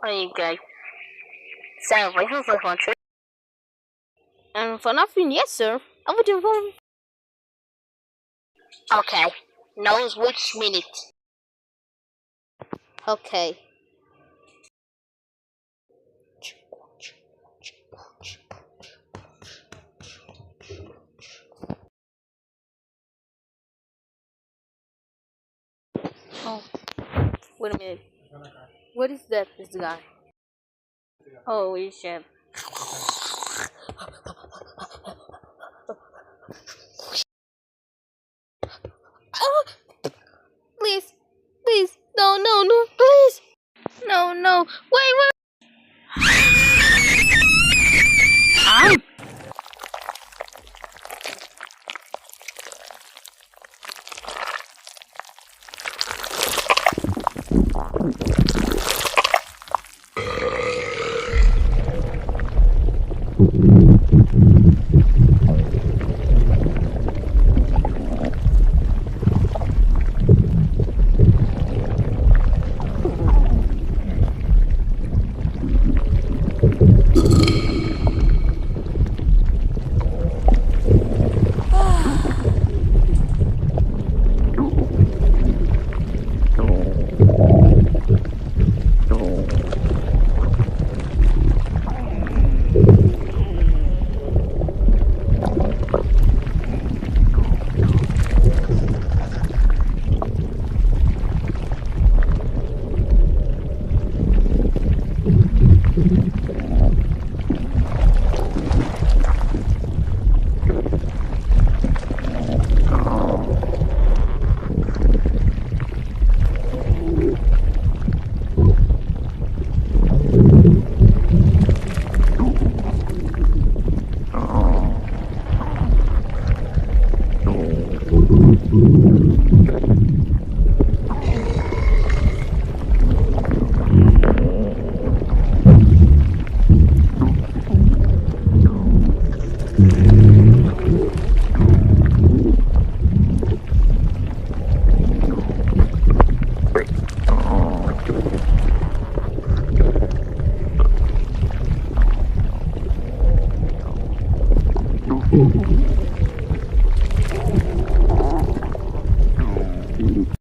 Okay. So, waiting for country. And for nothing, yes, sir. I would inform. Okay. Now which minute? Okay. Oh, wait a minute. What is that, this guy? Oh, he's chef. Oh, please, please, no, no, no, please. No, no, wait.